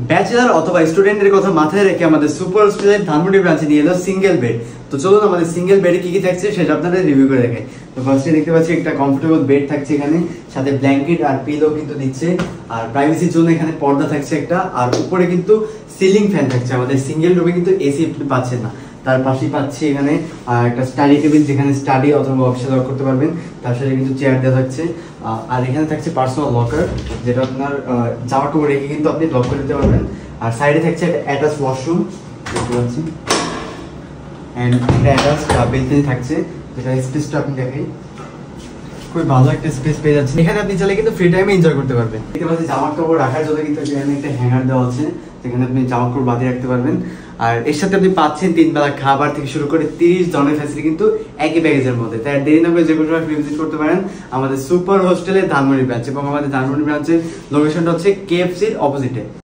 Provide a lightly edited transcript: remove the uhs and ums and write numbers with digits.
Bachelor অথবা স্টুডেন্টের কথা মাথায় রেখে আমাদের সুপার হোস্টেলের ধানমন্ডি ব্রাঞ্চে নিয়ে এলো সিঙ্গেল বেড। তো চলুন আমাদের সিঙ্গেল বেডে কি কি থাকছে সেটা আপনাদের রিভিউ করে দেখাই। তো ফার্স্টে দেখতে পাচ্ছি একটা কমফোর্টেবল বেড থাকছে এখানে, সাথে ব্ল্যাঙ্কেট আর পিলো কিন্তু দিচ্ছে, আর প্রাইভেসির জন্য এখানে পর্দা থাকছে একটা, আর উপরে কিন্তু সিলিং ফ্যান থাকছে। আমাদের সিঙ্গেল রুমে কিন্তু এসি আপনি পাচ্ছেন না। তার পাশেই পাচ্ছি এখানে একটা স্টাডি টেবিল, যেখানে স্টাডি অথবা অফিসে লক করতে পারবেন। তার সাথে কিন্তু চেয়ার দেওয়া থাকছে, আর এখানে থাকছে পার্সোনাল লকার, যেটা আপনার জামা কাপড় রেখে কিন্তু আপনি লক করে দিতে পারবেন। আর সাইডে থাকছে একটা অ্যাটাচ ওয়াশরুম দেখতে পাচ্ছি, অ্যান্ড একটা অ্যাটাচ বেলকনি থাকছে, যেটা স্পেসটা আপনি দেখাই, খুবই ভালো একটা স্পেস পেয়ে যাচ্ছে। এখানে আপনি চাইলে কিন্তু ফ্রি টাইমে এনজয় করতে পারবেন। দেখতে পাচ্ছি জামা কাপড় রাখার জন্য কিন্তু এখানে একটা হ্যাঙ্গার দেওয়া আছে, যেখানে আপনি জামা কাপড় বাঁধিয়ে রাখতে পারবেন। আর এর সাথে আপনি পাচ্ছেন 3 বেলা খাবার থেকে শুরু করে 30 ধরনের ফ্যাসিলিটি কিন্তু একই প্যাকেজের মধ্যে। তাই দেরি না করে যে কোনো সময় ভিজিট করতে পারেন আমাদের সুপার হোস্টেলের ধানমন্ডি ব্রাঞ্চ, এবং আমাদের ধানমন্ডি ব্রাঞ্চের লোকেশনটা হচ্ছে KFC-র অপোজিটে।